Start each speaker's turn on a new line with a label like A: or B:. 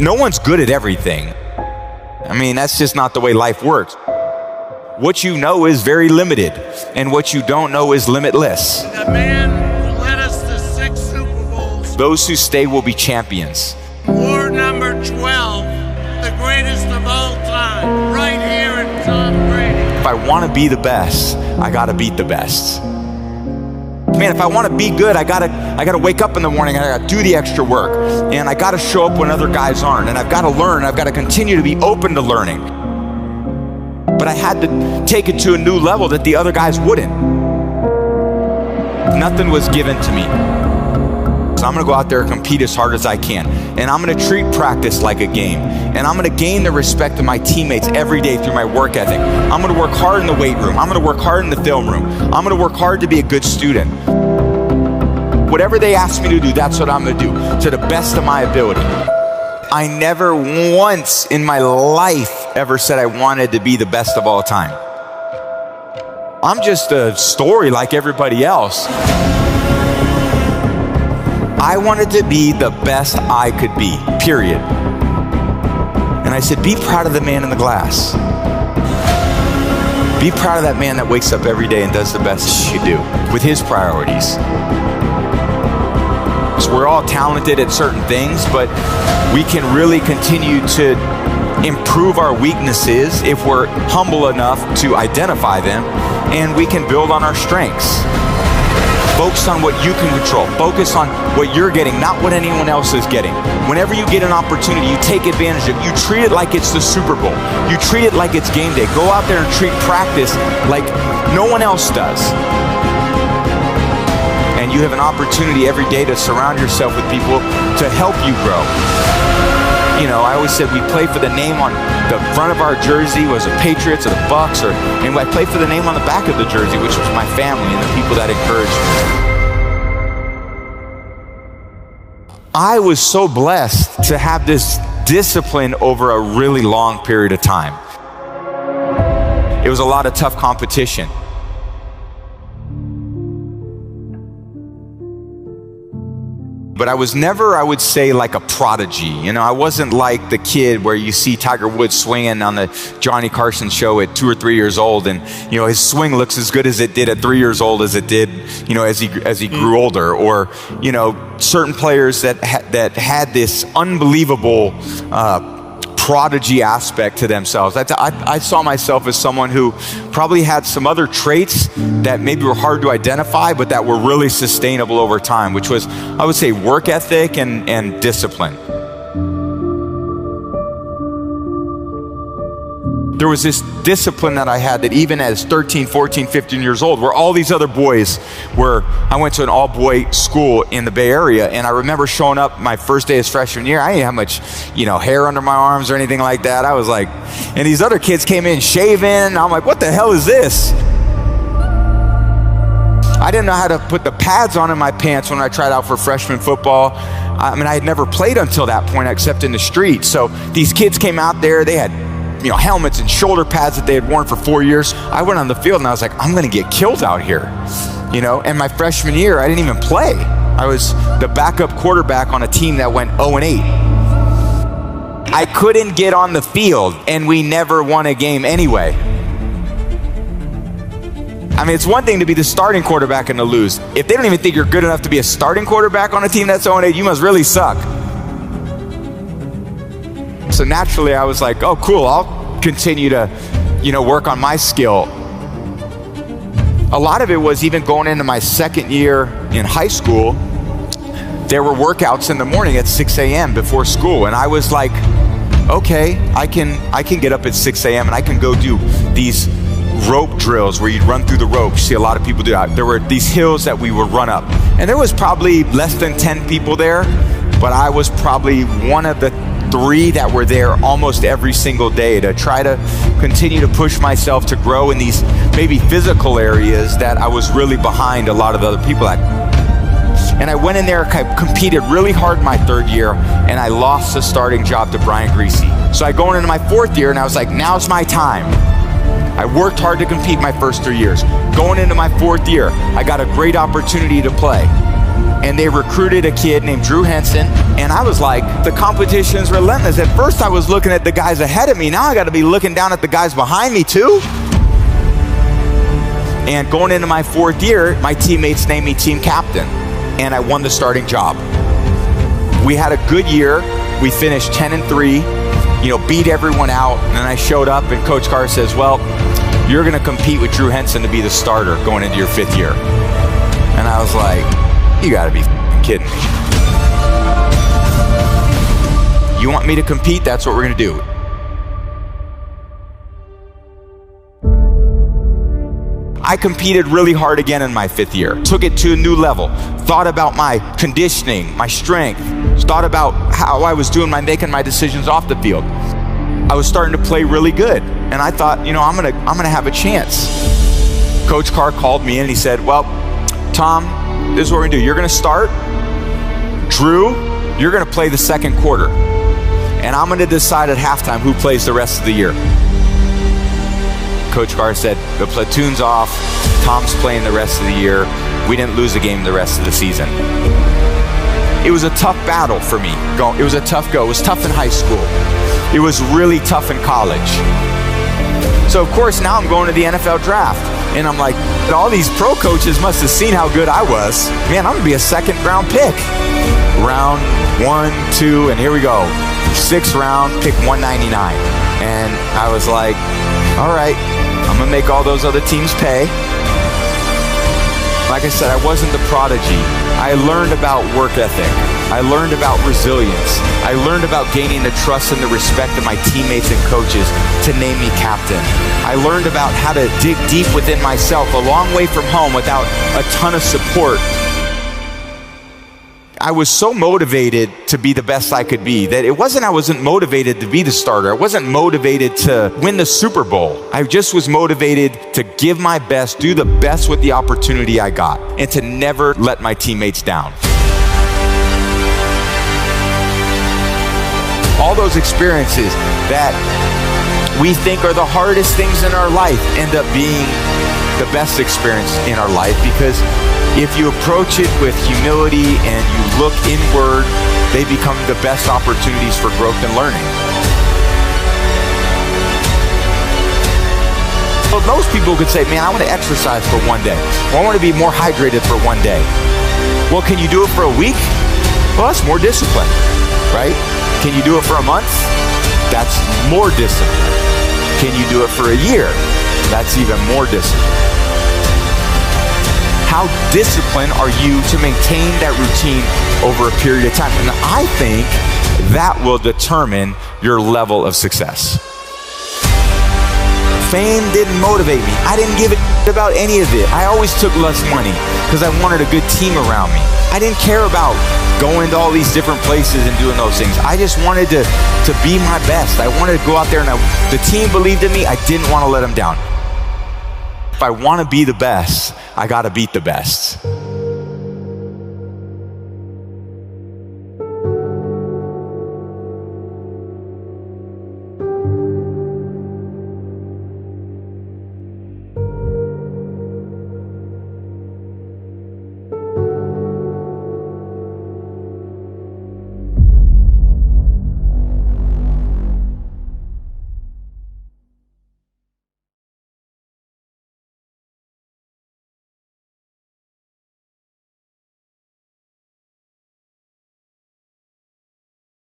A: no one's good at everything. I mean, that's just not the way life works. What you know is very limited, and what you don't know is limitless.
B: The man who led us to 6 Super Bowls.
A: Those who stay will be champions.
B: War number 12, the greatest of all time, right here in Tom Brady.
A: If I want to be the best, I got to beat the best. Man, if I want to be good, I gotta wake up in the morning and I gotta do the extra work. And I gotta show up when other guys aren't. And I've got to learn. I've got to continue to be open to learning. But I had to take it to a new level that the other guys wouldn't. Nothing was given to me. So I'm gonna go out there and compete as hard as I can. And I'm gonna treat practice like a game. And I'm gonna gain the respect of my teammates every day through my work ethic. I'm gonna work hard in the weight room. I'm gonna work hard in the film room. I'm gonna work hard to be a good student. Whatever they ask me to do, that's what I'm gonna do, to the best of my ability. I never once in my life ever said I wanted to be the best of all time. I'm just a story like everybody else. I wanted to be the best I could be, period. And I said, be proud of the man in the glass. Be proud of that man that wakes up every day and does the best he could do with his priorities. So we're all talented at certain things, but we can really continue to improve our weaknesses if we're humble enough to identify them, and we can build on our strengths. Focus on what you can control. Focus on what you're getting, not what anyone else is getting. Whenever you get an opportunity, you take advantage of it. You treat it like it's the Super Bowl. You treat it like it's game day. Go out there and treat practice like no one else does. And you have an opportunity every day to surround yourself with people to help you grow. You know, I always said we play for the name on the front of our jersey, was the Patriots or the Bucks, and I play for the name on the back of the jersey, which was my family and the people that encouraged me. I was so blessed to have this discipline over a really long period of time. It was a lot of tough competition. But I was never, I would say, like a prodigy. You know, I wasn't like the kid where you see Tiger Woods swinging on the Johnny Carson show at 2 or 3 years old, and you know his swing looks as good as it did at 3 years old as it did, you know, as he grew older. Or you know, certain players that had this unbelievable prodigy aspect to themselves. I saw myself as someone who probably had some other traits that maybe were hard to identify, but that were really sustainable over time, which was, I would say, work ethic and discipline. There was this discipline that I had that even as 13, 14, 15 years old, where all these other boys were, I went to an all-boy school in the Bay Area, and I remember showing up my first day as freshman year. I didn't have much, you know, hair under my arms or anything like that. I was like, and these other kids came in shaven. I'm like, what the hell is this? I didn't know how to put the pads on in my pants when I tried out for freshman football. I mean, I had never played until that point except in the street. So these kids came out there, they had, you know, helmets and shoulder pads that they had worn for 4 years. I went on the field and I was like, I'm gonna get killed out here, you know? And my freshman year, I didn't even play. I was the backup quarterback on a team that went 0-8. I couldn't get on the field, and we never won a game anyway. I mean, it's one thing to be the starting quarterback and to lose. If they don't even think you're good enough to be a starting quarterback on a team that's 0-8, you must really suck. So naturally, I was like, oh, cool, I'll continue to, you know, work on my skill. A lot of it was even going into my second year in high school, there were workouts in the morning at 6 a.m. before school. And I was like, okay, I can get up at 6 a.m. and I can go do these rope drills where you'd run through the ropes. You see a lot of people do that. There were these hills that we would run up. And there was probably less than 10 people there, but I was probably one of the 3 that were there almost every single day to try to continue to push myself to grow in these maybe physical areas that I was really behind a lot of the other people at. And I went in there, competed really hard my 3rd year, and I lost the starting job to Brian Greasy. So I go into my 4th year and I was like, now's my time. I worked hard to compete my first 3 years. Going into my 4th year, I got a great opportunity to play. and they recruited a kid named Drew Henson, and I was like, the competition is relentless. At first I was looking at the guys ahead of me, now I gotta be looking down at the guys behind me too. And going into my 4th year, my teammates named me team captain, and I won the starting job. We had a good year. We finished 10-3, beat everyone out, and then I showed up and Coach Carr says, well, you're gonna compete with Drew Henson to be the starter going into your 5th year. And I was like, you gotta be kidding me. You want me to compete? That's what we're gonna do. I competed really hard again in my 5th year. Took it to a new level. Thought about my conditioning, my strength. Thought about how I was making my decisions off the field. I was starting to play really good. And I thought, I'm gonna have a chance. Coach Carr called me in and he said, well, Tom, this is what we're gonna do. You're gonna start. Drew, you're gonna play the 2nd quarter. And I'm gonna decide at halftime who plays the rest of the year. Coach Carr said, the platoon's off, Tom's playing the rest of the year. We didn't lose a game the rest of the season. It was a tough battle for me. It was a tough go. It was tough in high school. It was really tough in college. So of course now I'm going to the NFL draft. And I'm like, all these pro coaches must have seen how good I was. Man, I'm gonna be a 2nd round pick. Round 1, 2, and here we go. 6th round, pick 199. And I was like, all right, I'm gonna make all those other teams pay. Like I said, I wasn't the prodigy. I learned about work ethic. I learned about resilience. I learned about gaining the trust and the respect of my teammates and coaches to name me captain. I learned about how to dig deep within myself, a long way from home without a ton of support. I was so motivated to be the best I could be that I wasn't motivated to be the starter. I wasn't motivated to win the Super Bowl. I just was motivated to give my best, do the best with the opportunity I got, and to never let my teammates down. All those experiences that we think are the hardest things in our life end up being the best experience in our life, because if you approach it with humility and you look inward, they become the best opportunities for growth and learning. Well, most people could say, man, I want to exercise for one day. Or I want to be more hydrated for one day. Well, can you do it for a week? Well, that's more discipline, right? Can you do it for a month? That's more discipline. Can you do it for a year? That's even more discipline. How disciplined are you to maintain that routine over a period of time? And I think that will determine your level of success. Fame didn't motivate me. I didn't give a about any of it. I always took less money because I wanted a good team around me. I didn't care about going to all these different places and doing those things. I just wanted to be my best. I wanted to go out there, and the team believed in me. I didn't want to let them down. If I want to be the best, I got to beat the best.